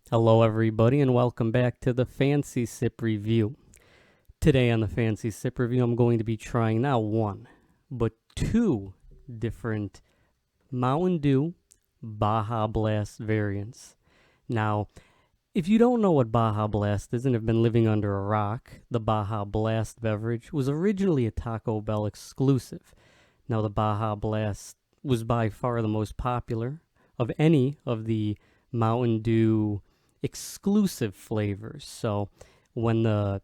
Hello everybody and welcome back to the Fancy Sip Review. Today on the Fancy Sip Review I'm going to be trying not one, but two different Mountain Dew Baja Blast variants. Now, if you don't know what Baja Blast is and have been living under a rock, the Baja Blast beverage was originally a Taco Bell exclusive. Now the Baja Blast was by far the most popular of any of the Mountain Dew exclusive flavors. So when the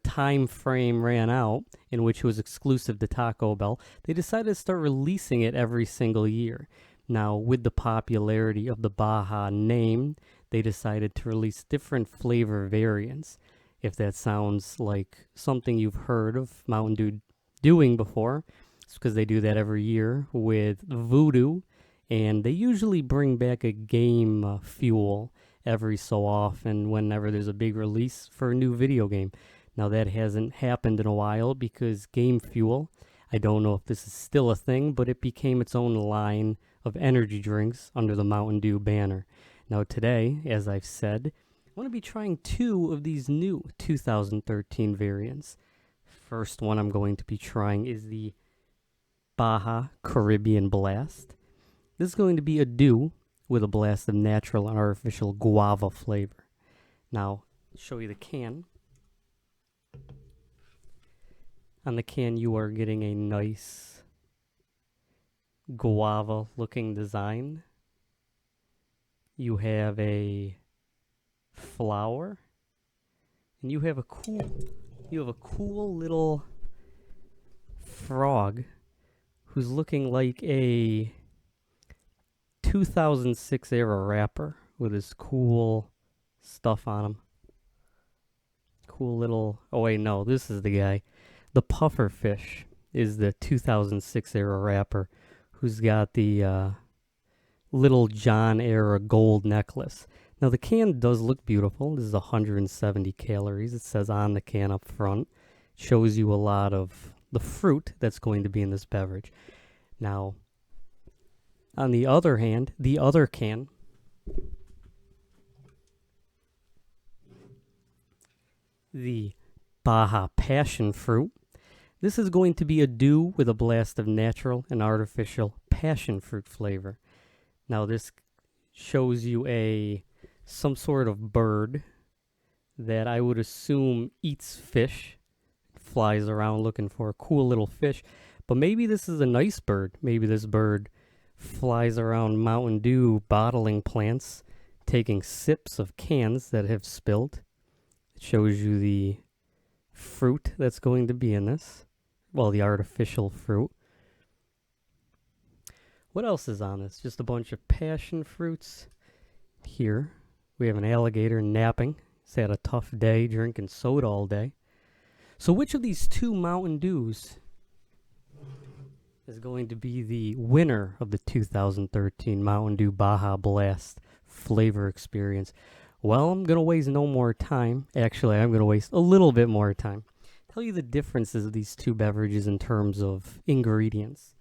time frame ran out in which it was exclusive to Taco Bell, they decided to start releasing it every single year. Now, with the popularity of the Baja name, they decided to release different flavor variants. If that sounds like something you've heard of Mountain Dew doing before, it's because they do that every year with Voodoo, and they usually bring back a game fuel every so often whenever there's a big release for a new video game. Now that hasn't happened in a while because Game Fuel, I don't know if this is still a thing, but it became its own line of energy drinks under the Mountain Dew banner. Now today, as I've said, I want to be trying two of these new 2013 variants. First one I'm going to be trying is the Baja Caribbean Blast. This is going to be a dew with a blast of natural and artificial guava flavor. Now, I'll show you the can. On the can, you are getting a nice guava-looking design. You have a flower, and you have a cool little frog who's looking like a 2006 era rapper with his cool stuff on him. Cool little. Oh, wait, no, this is the guy. The puffer fish is the 2006 era rapper who's got the Little John era gold necklace. Now, the can does look beautiful. This is 170 calories. It says on the can up front. It shows you a lot of the fruit that's going to be in this beverage. Now, on the other hand, the other can the Baja Passionfruit. This is going to be a dew with a blast of natural and artificial passion fruit flavor. Now this shows you some sort of bird that I would assume eats fish, flies around looking for a cool little fish, but maybe this is a nice bird. Maybe this bird flies around Mountain Dew bottling plants, taking sips of cans that have spilled. It shows you the fruit that's going to be in this. Well, the artificial fruit. What else is on this? Just a bunch of passion fruits. Here, we have an alligator napping. He's had a tough day drinking soda all day. So which of these two Mountain Dews is going to be the winner of the 2013 Mountain Dew Baja Blast flavor experience? Well, I'm going to waste no more time. Actually, I'm going to waste a little bit more time. Tell you the differences of these two beverages in terms of ingredients,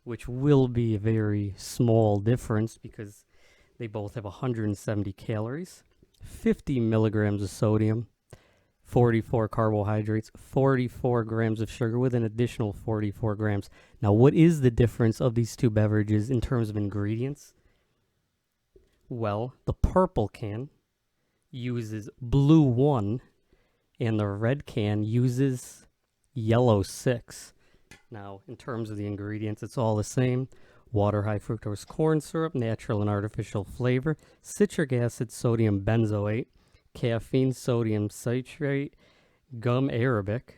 which will be a very small difference because they both have 170 calories, 50 milligrams of sodium, 44 carbohydrates, 44 grams of sugar with an additional 44 grams. Now, what is the difference of these two beverages in terms of ingredients? Well, the purple can uses blue 1 and the red can uses yellow 6. Now, in terms of the ingredients, it's all the same. Water, high fructose corn syrup, natural and artificial flavor, citric acid, sodium benzoate, caffeine, sodium citrate, gum arabic,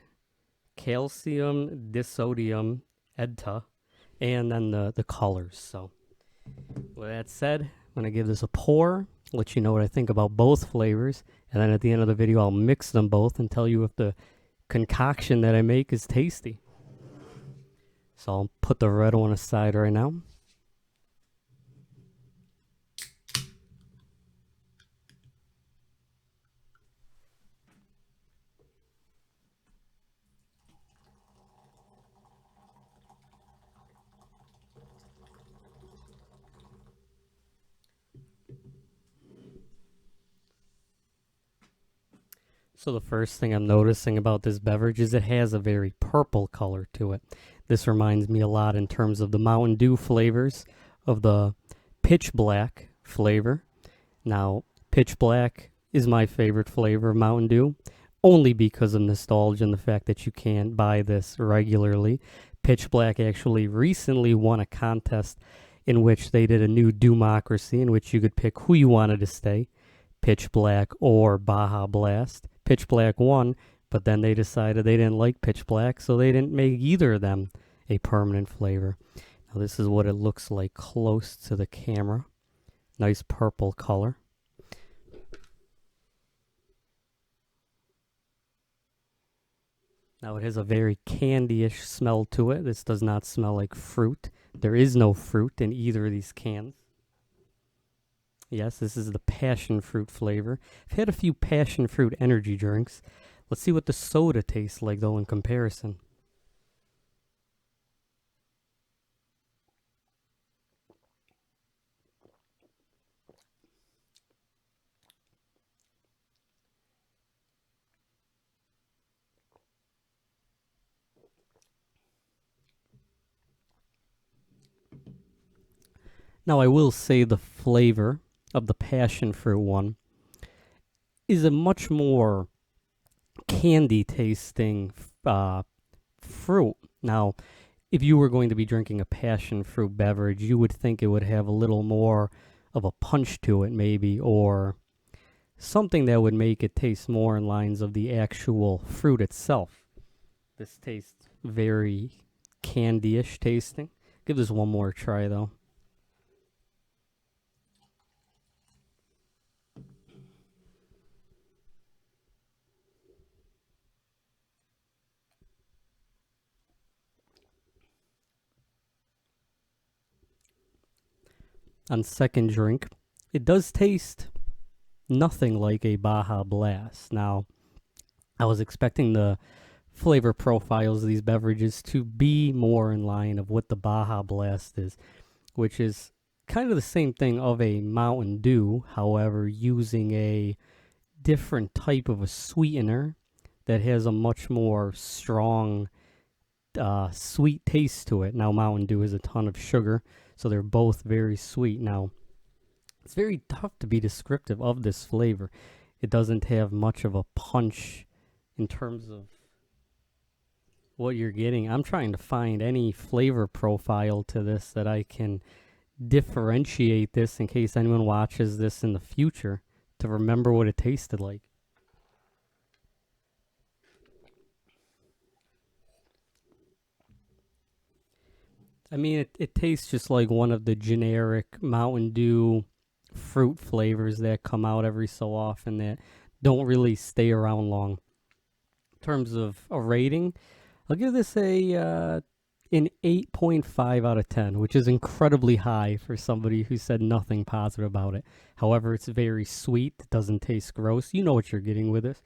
calcium disodium EDTA, and then the colors. So, with that said, I'm going to give this a pour, let you know what I think about both flavors, and then at the end of the video, I'll mix them both and tell you if the concoction that I make is tasty. So I'll put the red one aside right now. So the first thing I'm noticing about this beverage is it has a very purple color to it. This reminds me a lot in terms of the Mountain Dew flavors of the Pitch Black flavor. Now, Pitch Black is my favorite flavor of Mountain Dew, only because of nostalgia and the fact that you can't buy this regularly. Pitch Black actually recently won a contest in which they did a new democracy in which you could pick who you wanted to stay, Pitch Black or Baja Blast. Pitch Black won, but then they decided they didn't like Pitch Black, so they didn't make either of them a permanent flavor. Now this is what it looks like close to the camera. Nice purple color. Now it has a very candy-ish smell to it. This does not smell like fruit. There is no fruit in either of these cans. Yes, this is the passion fruit flavor. I've had a few passion fruit energy drinks. Let's see what the soda tastes like, though, in comparison. Now, I will say the flavor of the passion fruit one is a much more candy tasting fruit. Now, if you were going to be drinking a passion fruit beverage, you would think it would have a little more of a punch to it, maybe, or something that would make it taste more in lines of the actual fruit itself. This tastes very candy-ish tasting. Give this one more try, though. On second drink, it does taste nothing like a Baja Blast. Now, I was expecting the flavor profiles of these beverages to be more in line of what the Baja Blast is, which is kind of the same thing of a Mountain Dew, however, using a different type of a sweetener that has a much more strong sweet taste to it. Now, Mountain Dew has a ton of sugar, so they're both very sweet. Now, it's very tough to be descriptive of this flavor. It doesn't have much of a punch in terms of what you're getting. I'm trying to find any flavor profile to this that I can differentiate this in case anyone watches this in the future to remember what it tasted like. I mean, it tastes just like one of the generic Mountain Dew fruit flavors that come out every so often that don't really stay around long. In terms of a rating, I'll give this an 8.5 out of 10, which is incredibly high for somebody who said nothing positive about it. However, it's very sweet. It doesn't taste gross. You know what you're getting with this.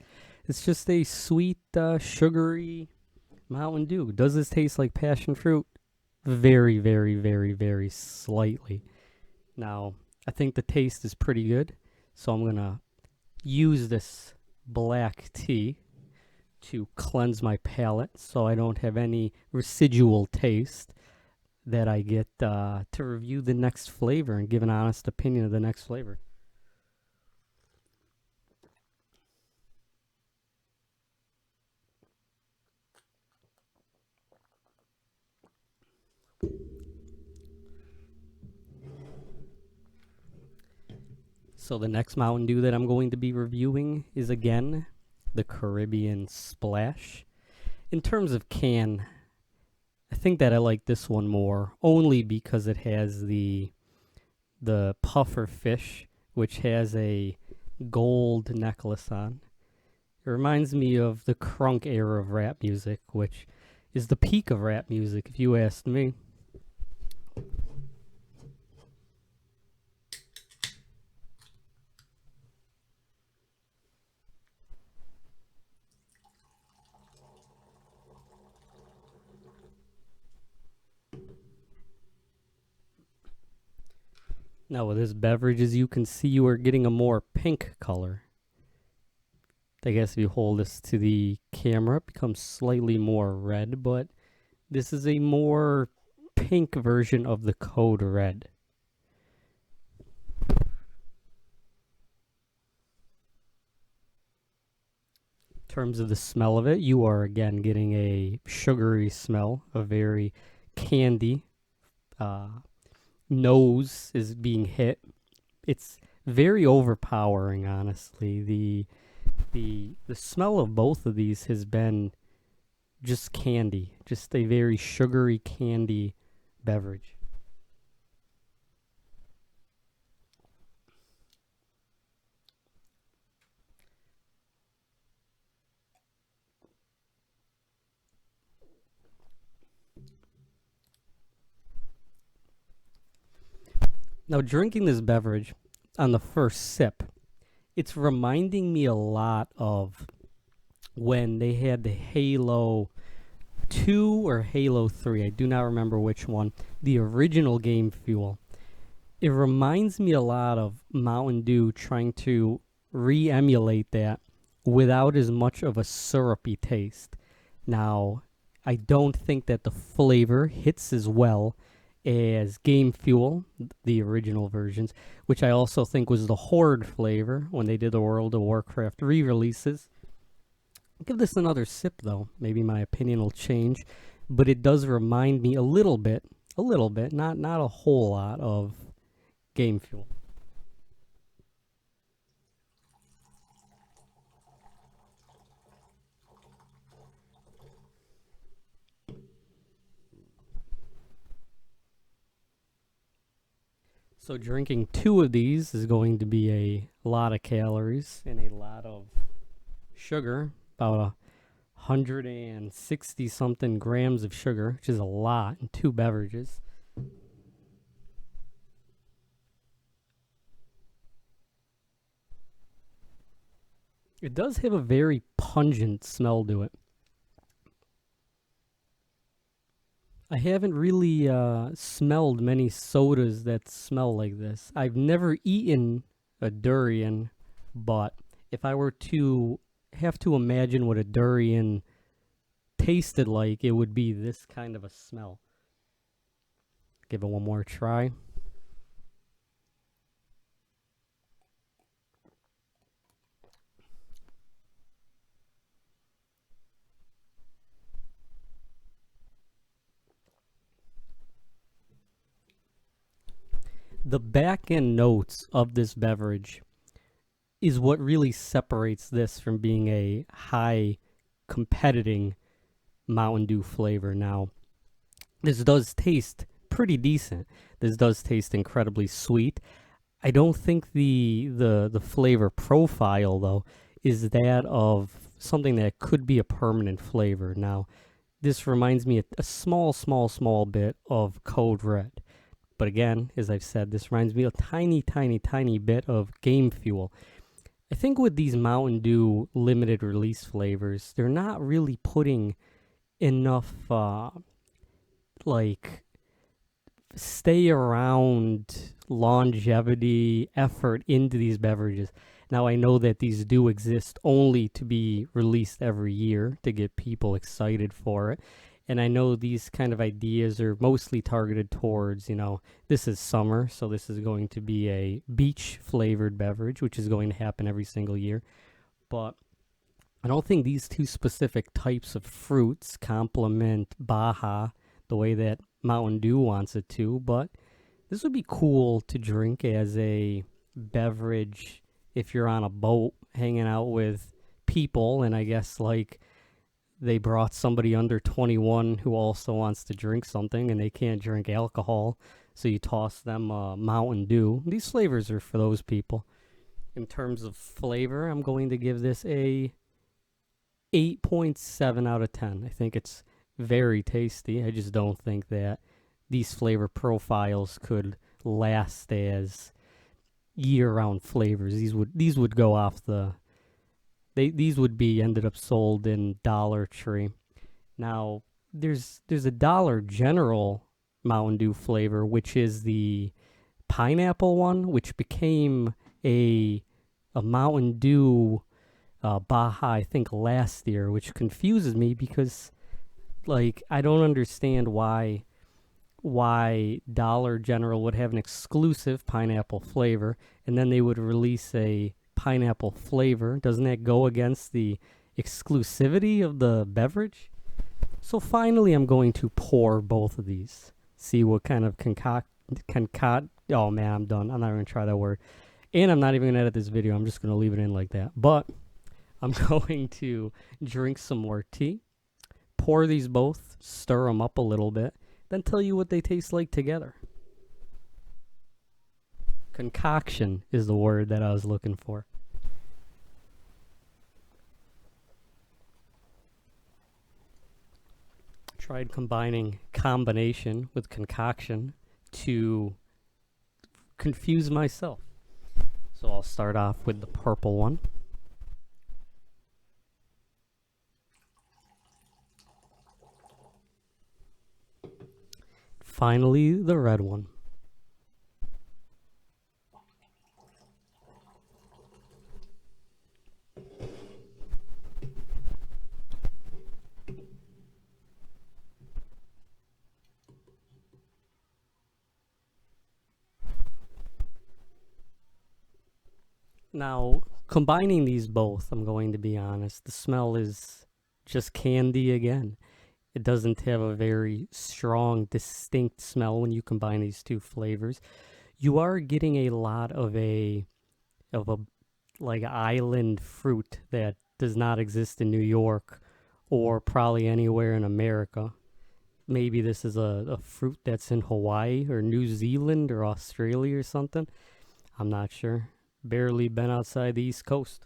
It's just a sweet, sugary Mountain Dew. Does this taste like passion fruit? Very, very, very, very slightly. Now, I think the taste is pretty good, so I'm going to use this black tea to cleanse my palate so I don't have any residual taste that I get to review the next flavor and give an honest opinion of the next flavor. So the next Mountain Dew that I'm going to be reviewing is again the Caribbean Splash. In terms of can, I think that I like this one more only because it has the puffer fish, which has a gold necklace on. It reminds me of the crunk era of rap music, which is the peak of rap music, if you asked me. Now with this beverage, as you can see, you are getting a more pink color. I guess if you hold this to the camera, it becomes slightly more red, but this is a more pink version of the Code Red. In terms of the smell of it, you are again getting a sugary smell, a very candy. Nose is being hit. It's very overpowering, honestly. The smell of both of these has been just candy, just a very sugary candy beverage. Now, drinking this beverage on the first sip, it's reminding me a lot of when they had the Halo 2 or Halo 3. I do not remember which one. The original Game Fuel. It reminds me a lot of Mountain Dew trying to re-emulate that without as much of a syrupy taste. Now, I don't think that the flavor hits as well as Game Fuel, the original versions, which I also think was the Horde flavor when they did the World of Warcraft re-releases. I'll give this another sip, though. Maybe my opinion will change, but it does remind me a little bit, not a whole lot of Game Fuel. So drinking two of these is going to be a lot of calories and a lot of sugar, about 160 something grams of sugar, which is a lot in two beverages. It does have a very pungent smell to it. I haven't really smelled many sodas that smell like this. I've never eaten a durian, but if I were to have to imagine what a durian tasted like, it would be this kind of a smell. Give it one more try. The back end notes of this beverage is what really separates this from being a high competing Mountain Dew flavor. Now, this does taste pretty decent. This does taste incredibly sweet. I don't think the flavor profile though is that of something that could be a permanent flavor. Now, this reminds me a small bit of Code Red. But again, as I've said, this reminds me a tiny bit of Game Fuel. I think with these Mountain Dew limited release flavors, they're not really putting enough, like, stay around longevity effort into these beverages. Now, I know that these do exist only to be released every year to get people excited for it. And I know these kind of ideas are mostly targeted towards, this is summer, so this is going to be a beach flavored beverage, which is going to happen every single year. But I don't think these two specific types of fruits complement Baja the way that Mountain Dew wants it to. But this would be cool to drink as a beverage if you're on a boat hanging out with people, and I guess like they brought somebody under 21 who also wants to drink something and they can't drink alcohol, so you toss them Mountain Dew. These flavors are for those people. In terms of flavor, I'm going to give this a 8.7 out of 10. I think it's very tasty. I just don't think that these flavor profiles could last as year-round flavors. These would go off the these would be ended up sold in Dollar Tree. Now, there's a Dollar General Mountain Dew flavor, which is the pineapple one, which became a Mountain Dew Baja, I think, last year, which confuses me because, like, I don't understand why Dollar General would have an exclusive pineapple flavor and then they would release a pineapple flavor. Doesn't that go against the exclusivity of the beverage? So finally, I'm going to pour both of these. See what kind of concoct. Oh man, I'm done. I'm not even gonna try that word. And I'm not even gonna edit this video. I'm just gonna leave it in like that. But I'm going to drink some more tea, pour these both, stir them up a little bit, then tell you what they taste like together. Concoction is the word that I was looking for. Tried combining combination with concoction to confuse myself. So I'll start off with the purple one. Finally, the red one. Now, combining these both, I'm going to be honest, the smell is just candy again. It doesn't have a very strong, distinct smell when you combine these two flavors. You are getting a lot of a like island fruit that does not exist in New York or probably anywhere in America. Maybe this is a fruit that's in Hawaii or New Zealand or Australia or something. I'm not sure. Barely been outside the East Coast.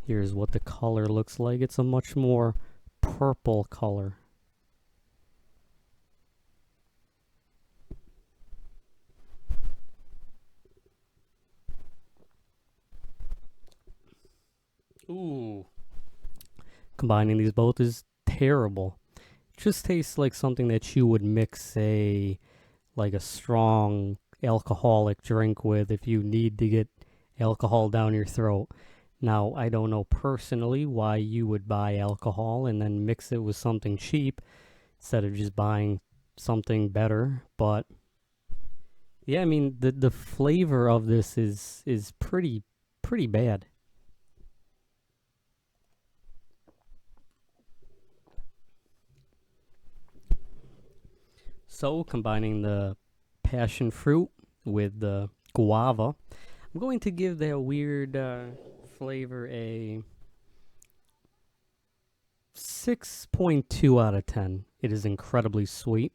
Here's what the color looks like. It's a much more purple color. Ooh. Combining these both is terrible. It just tastes like something that you would mix like a strong alcoholic drink with if you need to get alcohol down your throat. Now, I don't know personally why you would buy alcohol and then mix it with something cheap instead of just buying something better, but yeah, I mean the flavor of this is pretty bad. So, combining the passion fruit with the guava, I'm going to give that weird flavor a 6.2 out of 10. It is incredibly sweet.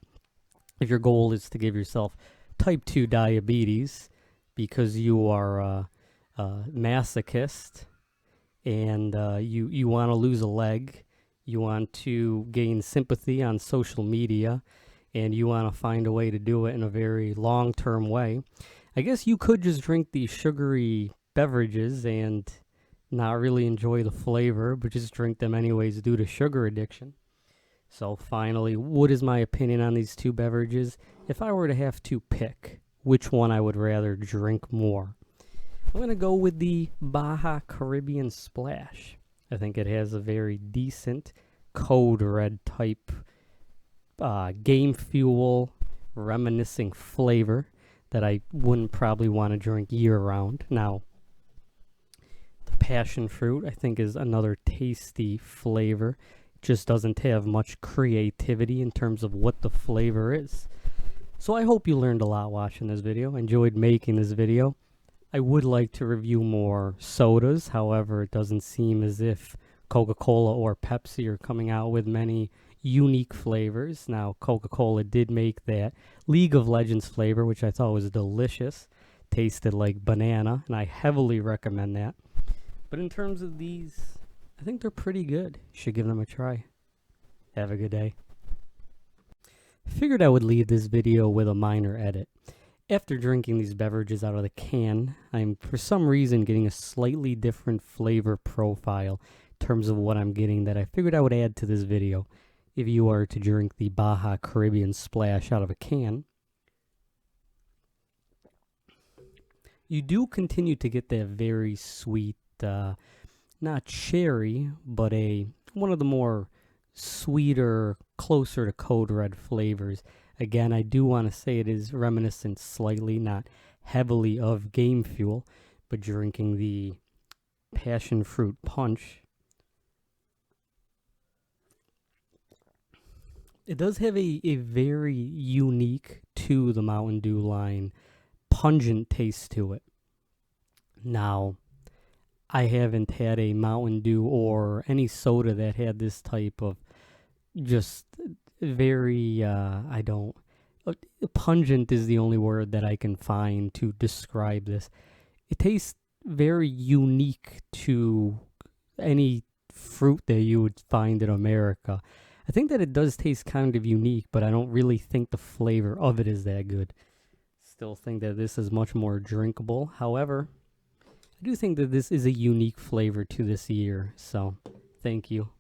If your goal is to give yourself type 2 diabetes because you are a masochist and you want to lose a leg, you want to gain sympathy on social media, and you want to find a way to do it in a very long-term way, I guess you could just drink these sugary beverages and not really enjoy the flavor, but just drink them anyways due to sugar addiction. So finally, what is my opinion on these two beverages? If I were to have to pick which one I would rather drink more, I'm going to go with the Baja Caribbean Splash. I think it has a very decent Code Red type game fuel reminiscing flavor that I wouldn't probably want to drink year round. Now, the passion fruit I think is another tasty flavor. It just doesn't have much creativity in terms of what the flavor is. So I hope you learned a lot watching this video. Enjoyed making this video. I would like to review more sodas. However, it doesn't seem as if Coca-Cola or Pepsi are coming out with many unique flavors. Now, Coca-Cola did make that League of Legends flavor, which I thought was delicious. Tasted like banana, and I heavily recommend that. But in terms of these, I think they're pretty good. You should give them a try. Have a good day. Figured I would leave this video with a minor edit. After drinking these beverages out of the can, I'm for some reason getting a slightly different flavor profile in terms of what I'm getting that I figured I would add to this video. if you are to drink the Baja Caribbean Splash out of a can. You do continue to get that very sweet, not cherry, but one of the more sweeter, closer to Code Red flavors. Again, I do want to say it is reminiscent slightly, not heavily, of Game Fuel, but drinking the Passionfruit Punch, it does have a very unique, to the Mountain Dew line, pungent taste to it. Now, I haven't had a Mountain Dew or any soda that had this type of just very, pungent is the only word that I can find to describe this. It tastes very unique to any fruit that you would find in America. I think that it does taste kind of unique, but I don't really think the flavor of it is that good. Still think that this is much more drinkable. However, I do think that this is a unique flavor to this year. So, thank you.